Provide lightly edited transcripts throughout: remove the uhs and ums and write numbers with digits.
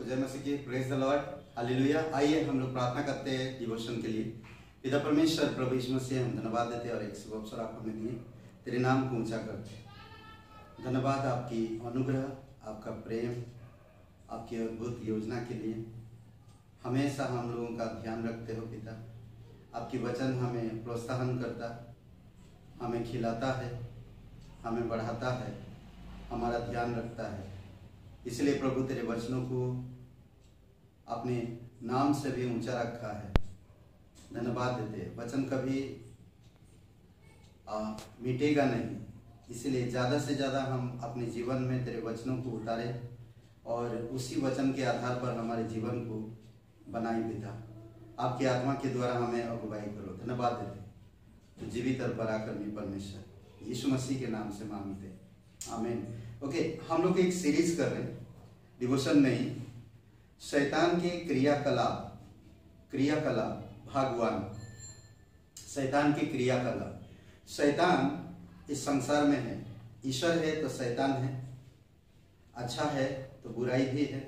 सबको जय मसीह की। Praise the Lord, hallelujah. आइए हम लोग प्रार्थना करते हैं डिवोशन के लिए। पिता परमेश्वर प्रभु यीशु मसीह, हम धन्यवाद देते हैं और एक शुभ अवसर आप हमें दिए, तेरे नाम को ऊंचा करते हैं। धन्यवाद आपकी अनुग्रह, आपका प्रेम, आपकी अद्भुत योजना के लिए। हमेशा हम लोगों का ध्यान रखते हो पिता। आपकी वचन हमें प्रोत्साहन करता, हमें खिलाता है, हमें बढ़ाता है, हमारा ध्यान रखता है। इसलिए प्रभु तेरे वचनों को अपने नाम से भी ऊंचा रखा है। धन्यवाद देते हैं। वचन कभी मिटेगा नहीं, इसलिए ज़्यादा से ज़्यादा हम अपने जीवन में तेरे वचनों को उतारें और उसी वचन के आधार पर हमारे जीवन को बनाए पिता। आपकी आत्मा के द्वारा हमें अगुवाई करो। धन्यवाद देते तो जीवित और पराक्रमी परमेश्वर यीशु मसीह के नाम से मांगते हैं, आमीन। ओके, हम लोग एक सीरीज कर रहे हैं डिवोशन में ही, शैतान के क्रियाकलाप भाग 1। शैतान के क्रियाकलाप। शैतान इस संसार में है। ईश्वर है तो शैतान है, अच्छा है तो बुराई भी है,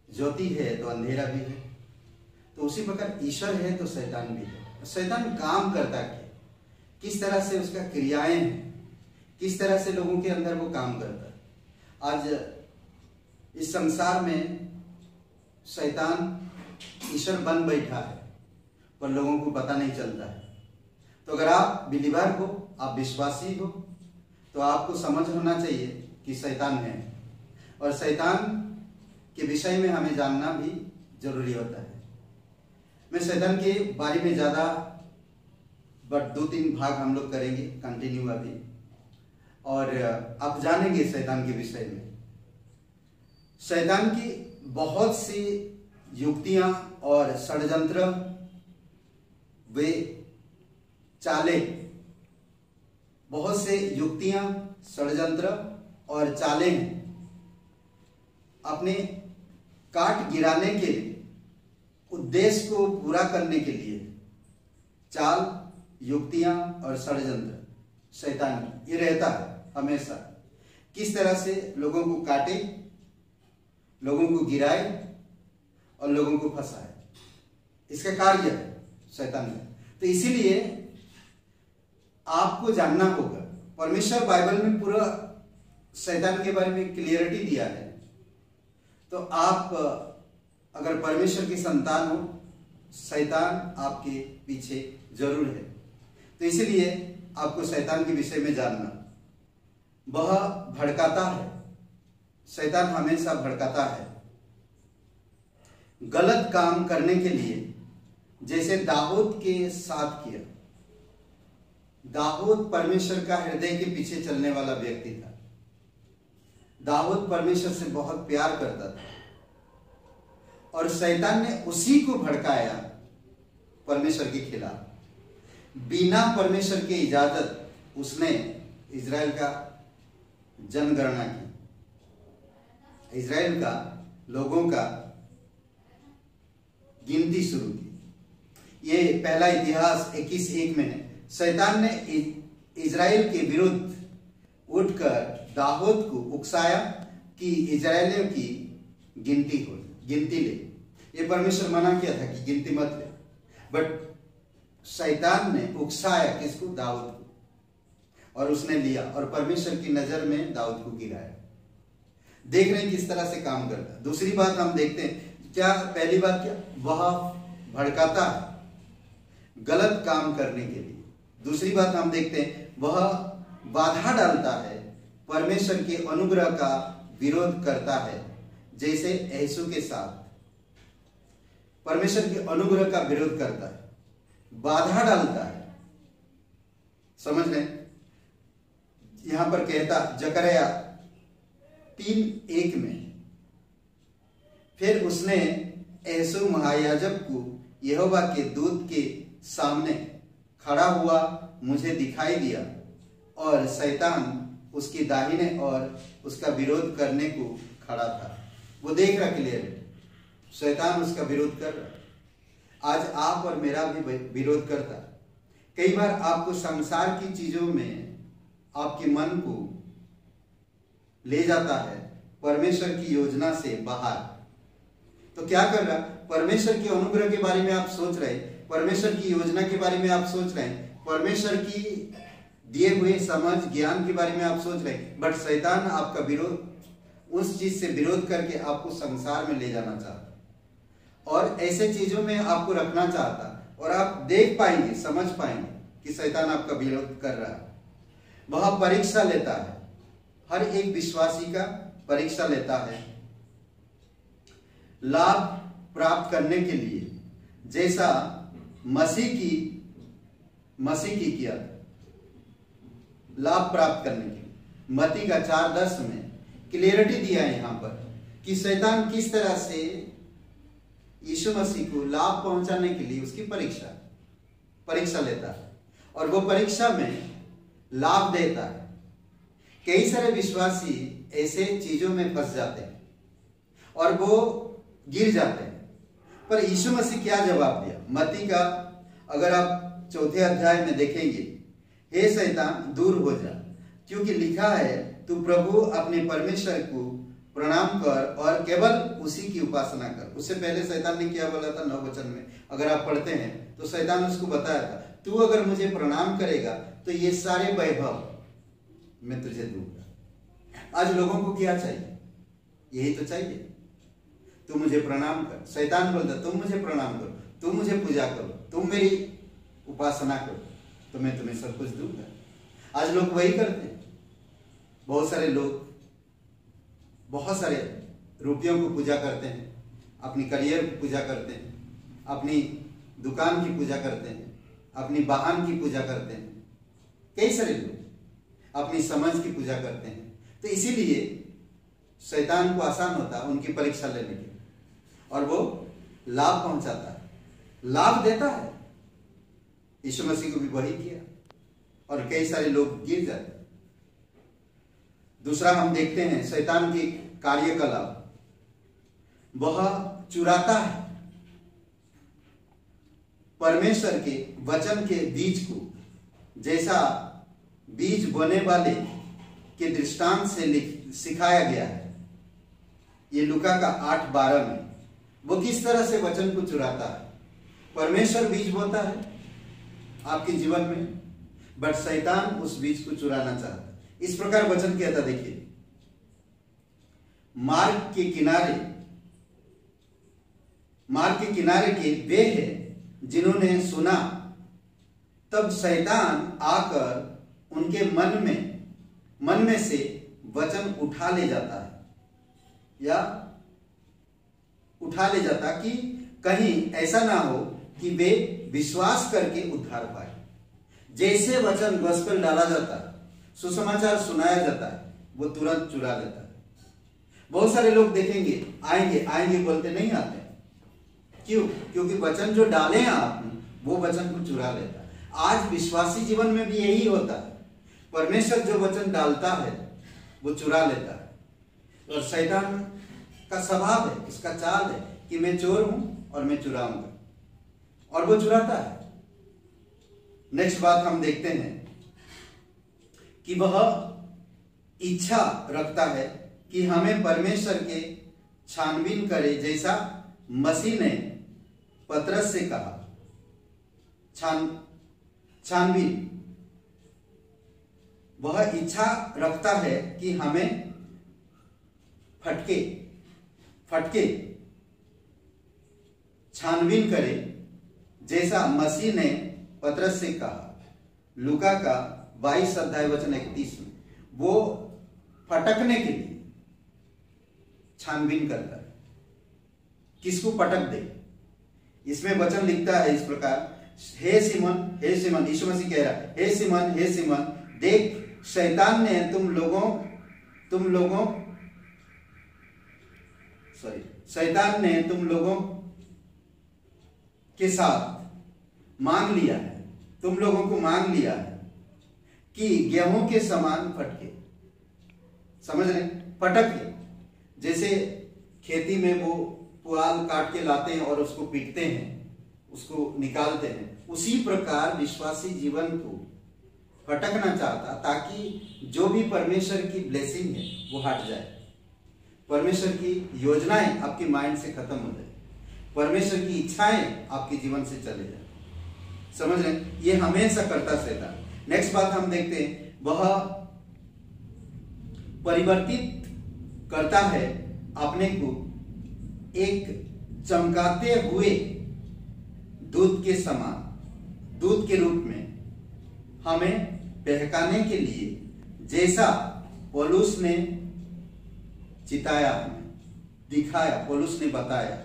ज्योति है तो अंधेरा भी है। तो उसी प्रकार ईश्वर है तो शैतान भी है। शैतान काम करता है, किस तरह से उसका क्रियाएं हैं, किस तरह से लोगों के अंदर वो काम करता है। आज इस संसार में शैतान ईश्वर बन बैठा है, पर लोगों को पता नहीं चलता है। तो अगर आप बिलीवर हो, आप विश्वासी हो, तो आपको समझ होना चाहिए कि शैतान है, और शैतान के विषय में हमें जानना भी जरूरी होता है। मैं शैतान के बारे में ज़्यादा बट 2-3 भाग हम लोग करेंगे कंटिन्यू अभी, और आप जानेंगे शैतान के विषय में। शैतान की बहुत सी युक्तियां और षड्यंत्र, वे चालें, बहुत से युक्तियां, षड्यंत्र और चालें हैं अपने काट गिराने के उद्देश्य को पूरा करने के लिए। चाल, युक्तियां और षड्यंत्र शैतान की ये रहता है हमेशा। किस तरह से लोगों को काटे, लोगों को गिराए और लोगों को फंसाए, इसका कार्य है शैतान में। तो इसीलिए आपको जानना होगा। परमेश्वर बाइबल में पूरा शैतान के बारे में क्लियरिटी दिया है। तो आप अगर परमेश्वर की संतान हो, शैतान आपके पीछे जरूर है। तो इसलिए आपको शैतान के विषय में जानना। वह भड़काता है, शैतान हमेशा भड़काता है गलत काम करने के लिए, जैसे दाऊद के साथ किया। दाऊद परमेश्वर का हृदय के पीछे चलने वाला व्यक्ति था। दाऊद परमेश्वर से बहुत प्यार करता था, और शैतान ने उसी को भड़काया परमेश्वर के खिलाफ। बिना परमेश्वर की इजाजत उसने इजराइल का जनगणना की, इजराइल का लोगों का गिनती शुरू की। ये पहला इतिहास 21:1 में है। शैतान ने इजराइल के विरुद्ध उठकर दाऊद को उकसाया कि इजराइलियों की गिनती ले। ये परमेश्वर मना किया था कि गिनती मत ले, बट शैतान ने उकसाया किसको? दाऊद को, और उसने लिया और परमेश्वर की नजर में दाऊद को गिराया। देख रहे हैं किस तरह से काम करता है। दूसरी बात हम देखते हैं, क्या पहली बात क्या? वह भड़काता है गलत काम करने के लिए। दूसरी बात हम देखते हैं, वह बाधा डालता है, परमेश्वर के अनुग्रह का विरोध करता है। जैसे यीशु के साथ परमेश्वर के अनुग्रह का विरोध करता है, बाधा डालता है। समझ लें, यहां पर कहता जकरया 3:1 में, फिर उसने यीशु महायाजक को यहोवा के दूत के सामने खड़ा हुआ मुझे दिखाई दिया, और शैतान उसकी दाहिने और उसका विरोध करने को खड़ा था। वो देख रहा क्लियर, शैतान उसका विरोध कर रहा। आज आप और मेरा भी विरोध करता। कई बार आपको संसार की चीजों में आपके मन को ले जाता है परमेश्वर की योजना से बाहर। तो क्या कर रहा, परमेश्वर के अनुग्रह के बारे में आप सोच रहे, परमेश्वर की योजना के बारे में आप सोच रहे हैं, परमेश्वर की दिए हुए समझ ज्ञान के बारे में आप सोच रहे हैं, बट शैतान आपका विरोध, उस चीज से विरोध करके आपको संसार में ले जाना चाहता और ऐसे चीजों में आपको रखना चाहता, और आप देख पाएंगे, समझ पाएंगे कि शैतान आपका विरोध कर रहा है। वह परीक्षा लेता है, हर एक विश्वासी का परीक्षा लेता है लाभ प्राप्त करने के लिए, जैसा मसीह की किया, लाभ प्राप्त करने के लिए। मत्ती का 4:10 में क्लियरिटी दिया है यहाँ पर कि शैतान किस तरह से यीशु मसीह को लाभ पहुंचाने के लिए उसकी परीक्षा लेता है, और वो परीक्षा में लाभ देता है। कई सारे विश्वासी ऐसे चीजों में फंस जाते हैं और वो गिर जाते हैं, पर यीशु मसीह क्या जवाब दिया? मत्ती का अगर आप 4 अध्याय में देखेंगे, हे शैतान दूर हो जा, क्योंकि लिखा है तू प्रभु अपने परमेश्वर को प्रणाम कर और केवल उसी की उपासना कर। उससे पहले शैतान ने क्या बोला था 9 वचन में, अगर आप पढ़ते हैं तो शैतान उसको बताया था, तू अगर मुझे प्रणाम करेगा तो ये सारे वैभव मैं तुझे दूंगा। आज लोगों को क्या चाहिए? यही तो चाहिए, तू मुझे प्रणाम कर। शैतान बोलता तुम मुझे प्रणाम करो, तुम मुझे पूजा करो, तुम मेरी उपासना करो, तो मैं तुम्हें सब कुछ दूंगा। आज लोग वही करते हैं। बहुत सारे लोग बहुत सारे रुपयों को पूजा करते हैं, अपनी करियर की पूजा करते हैं, अपनी दुकान की पूजा करते हैं, अपनी वाहन की पूजा करते हैं। कई सारे लोग अपनी समझ की पूजा करते हैं। तो इसीलिए शैतान को आसान होता है उनकी परीक्षा लेने की, और वो लाभ पहुंचाता है, लाभ देता है। यीशु मसीह को भी वही किया, और कई सारे लोग गिर जाते। दूसरा हम देखते हैं शैतान की कार्यकलाप, वह चुराता है परमेश्वर के वचन के बीज को, जैसा बीज बोने वाले के दृष्टांत से सिखाया गया है। ये लूका का 8:12 में वो किस तरह से वचन को चुराता है। परमेश्वर बीज बोता है आपके जीवन में, बट शैतान उस बीज को चुराना चाहता है। इस प्रकार वचन कहता, देखिए, मार्ग के किनारे के वे हैं जिन्होंने सुना, तब शैतान आकर उनके मन में से वचन उठा ले जाता है, या उठा ले जाता कि कहीं ऐसा ना हो कि वे विश्वास करके उद्धार पाए। जैसे वचन गॉस्पेल डाला जाता है, सुसमाचार सुनाया जाता है, वो तुरंत चुरा लेता है। बहुत सारे लोग देखेंगे आएंगे बोलते नहीं आते। क्यों? क्योंकि वचन जो डाले हैं आपने, वो वचन को चुरा लेता है। आज विश्वासी जीवन में भी यही होता है। परमेश्वर जो वचन डालता है वो चुरा लेता है, और शैतान का स्वभाव है, उसका चाल है कि मैं चोर हूं और मैं चुराऊंगा, और वो चुराता है। नेक्स्ट बात हम देखते हैं कि वह इच्छा रखता है कि हमें परमेश्वर के छानबीन करे, जैसा मसीह ने पतरस से कहा। छानबीन, वह इच्छा रखता है कि हमें फटके छानबीन करे, जैसा मसीह ने पतरस से कहा। लूका का 22 अध्याय वचन 31 में वो फटकने के लिए छानबीन करता है, किसको पटक दे। इसमें वचन लिखता है इस प्रकार, हे सिमोन, यीशु मसीह कह रहा है, हे सिमोन, देख शैतान ने तुम लोगों के साथ मांग लिया है, तुम लोगों को मांग लिया है कि गेहूं के समान फटके। समझ रहे? फटके, जैसे खेती में वो पुआल काट के लाते हैं और उसको पीटते हैं, उसको निकालते हैं, उसी प्रकार विश्वासी जीवन को फटकना चाहता, ताकि जो भी परमेश्वर की ब्लेसिंग है वो हट जाए। परमेश्वर की योजनाएं आपके माइंड से खत्म हो जाए, परमेश्वर की इच्छाएं आपके जीवन से चले जाए। समझ रहे? ये हमेशा करता शैतान। नेक्स्ट बात हम देखते हैं, वह परिवर्तित करता है अपने को एक चमकाते हुए दूध के समान, दूध के रूप में हमें बहकाने के लिए, जैसा पौलुस ने चिताया, हमें दिखाया, पौलुस ने बताया।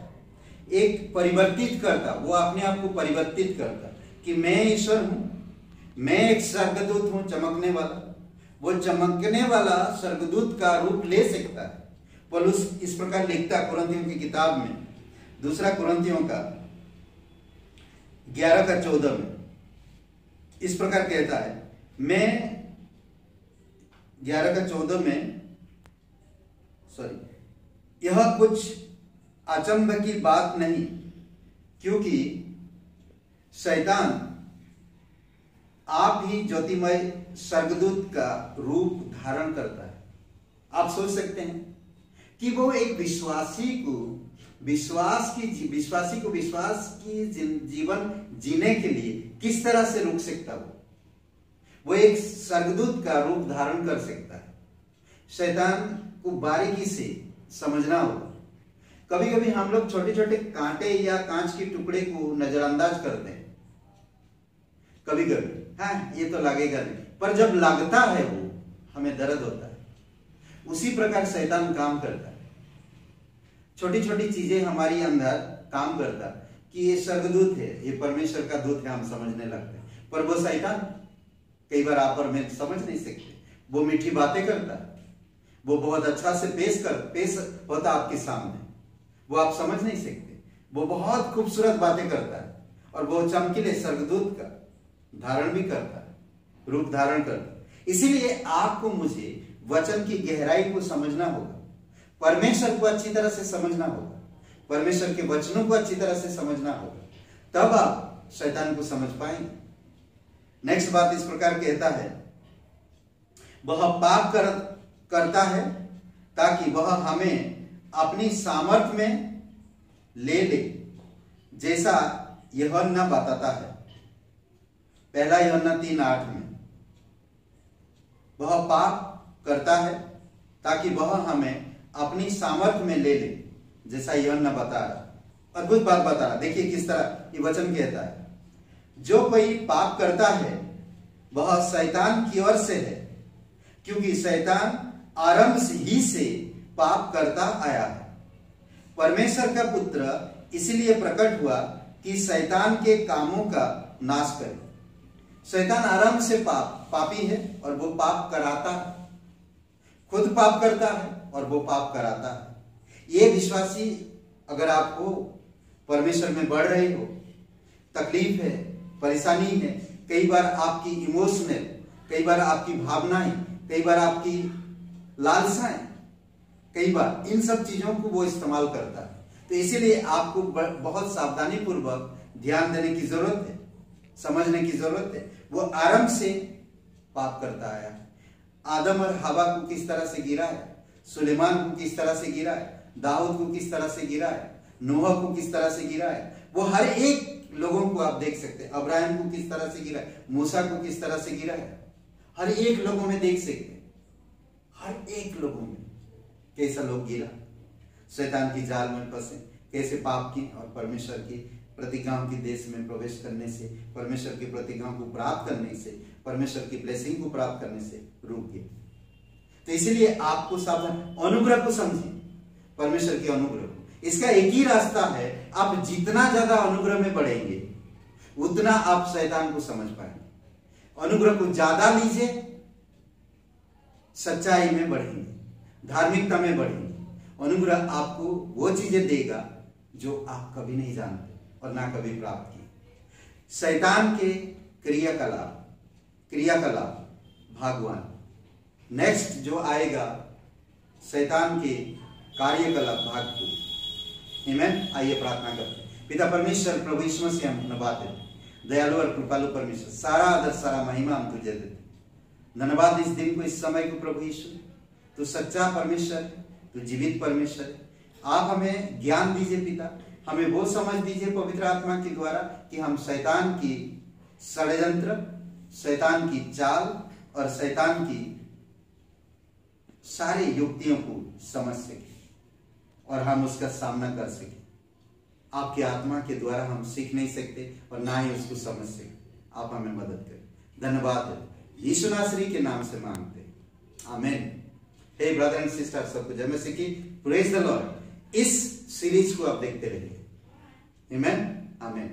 एक परिवर्तित करता, वो अपने आप को परिवर्तित करता कि मैं ईश्वर हूं, मैं एक स्वर्गदूत हूं चमकने वाला। वो चमकने वाला स्वर्गदूत का रूप ले सकता है। पौलुस इस प्रकार लिखता कुरिन्थियों की किताब में, दूसरा कुरिन्थियों का 11:14 में इस प्रकार कहता है, मैं 11:14 में यह कुछ अचंभ की बात नहीं, क्योंकि शैतान आप ही ज्योतिमय स्वर्गदूत का रूप धारण करता है। आप सोच सकते हैं कि वो एक विश्वासी को विश्वास की जीवन जीने के लिए किस तरह से रोक सकता वो एक स्वर्गदूत का रूप धारण कर सकता है। शैतान को बारीकी से समझना होगा। कभी कभी हम लोग छोटे छोटे कांटे या कांच के टुकड़े को नजरअंदाज करते हैं, कभी कभी हाँ ये तो लगेगा नहीं, पर जब लगता है वो हमें दर्द होता है। उसी प्रकार शैतान काम करता है। छोटी छोटी चीजें हमारी अंदर काम करता कि ये स्वर्गदूत है, ये परमेश्वर का दूत है, हम समझने लगते हैं। पर वो शैतान कई बार आप और मैं समझ नहीं सकते। वो मीठी बातें करता है, वो बहुत अच्छा से पेश होता आपके सामने, वो आप समझ नहीं सकते। वो बहुत खूबसूरत बातें करता है और वो चमकीले स्वर्गदूत का धारण भी करता है, रूप धारण करता है। इसीलिए आपको मुझे वचन की गहराई को समझना होगा, परमेश्वर को अच्छी तरह से समझना होगा, परमेश्वर के वचनों को अच्छी तरह से समझना होगा, तब आप शैतान को समझ पाएंगे। नेक्स्ट बात इस प्रकार कहता है, वह पाप करता है ताकि वह हमें अपनी सामर्थ्य में ले ले, जैसा यूहन्ना बताता है, पहला यूहन्ना 3:8 में। वह पाप करता है ताकि वह हमें अपनी सामर्थ्य में ले ले, जैसा यूहन्ना बता रहा। अद्भुत बात बता रहा। देखिए किस तरह ये वचन कहता है, जो कोई पाप करता है वह शैतान की ओर से है, क्योंकि शैतान आरंभ ही से पाप करता आया है। परमेश्वर का पुत्र इसलिए प्रकट हुआ कि शैतान के कामों का नाश करे। शैतान आरंभ से पापी है और वो पाप कराता है, खुद पाप करता है और वो पाप कराता है। ये विश्वासी, अगर आप हो, परमेश्वर में बढ़ रहे हो, तकलीफ है, परेशानी है, कई बार आपकी इमोशनल, कई बार आपकी भावनाएं, कई बार आपकी लालसाएं, कई बार इन सब चीजों को वो इस्तेमाल करता है। तो इसीलिए आपको बहुत सावधानी पूर्वक ध्यान देने की जरूरत है, समझने की जरूरत है। वो आरंभ से पाप करता आया है। आदम और हवा को किस तरह से गिरा है, सुलेमान को किस तरह से गिरा है, दाऊद को किस तरह से गिरा है, नूह को किस तरह से गिरा है, वो हर एक लोगों को आप देख सकते हैं। अब्राहम को किस तरह से गिरा है, मूसा को किस तरह से गिरा है, हर एक लोगों में देख सकते हैं। हर एक लोगों में कैसा लोग गिरा, शैतान की जाल में फंसे, कैसे पाप की और परमेश्वर की प्रतिज्ञाओं के देश में प्रवेश करने से, परमेश्वर की प्रतिज्ञाओं को प्राप्त करने से, परमेश्वर की ब्लेसिंग को प्राप्त करने से रुक गए। तो इसीलिए आपको सावधान, अनुग्रह को समझिए, परमेश्वर के अनुग्रह को। इसका एक ही रास्ता है, आप जितना ज्यादा अनुग्रह में बढ़ेंगे उतना आप शैतान को समझ पाएंगे। अनुग्रह को ज्यादा लीजिए, सच्चाई में बढ़ेंगे, धार्मिकता में बढ़ेंगे। अनुग्रह आपको वो चीजें देगा जो आप कभी नहीं जानते और ना कभी प्राप्त किए। शैतान के क्रियाकलाप भाग 1। नेक्स्ट जो आएगा, शैतान के कार्यकलाप भाग 2। आमीन। आइए प्रार्थना करते हैं। पिता परमेश्वर, प्रभु यीशु मसीह, हम धन्यवाद देते, दयालु और कृपालु परमेश्वर, सारा आदर सारा महिमा हम तुझे देते। धन्यवाद इस दिन को, इस समय को प्रभु यीशु, तू सच्चा परमेश्वर, तो जीवित परमेश्वर है। आप हमें ज्ञान दीजिए पिता, हमें वो समझ दीजिए पवित्र आत्मा के द्वारा कि हम शैतान की षड्यंत्र, शैतान की चाल और शैतान की सारी युक्तियों को समझ सके और हम उसका सामना कर सके। आपकी आत्मा के द्वारा हम सीख नहीं सकते और ना ही उसको समझ सकते। आप हमें मदद करें। धन्यवाद यीशु नासरी के नाम से मांगते हैं, आमीन। हे ब्रदर एंड सिस्टर, सबको जय मसीह की, प्रेज द लॉर्ड। इस सीरीज को आप देखते रहिए, आमीन, आमीन।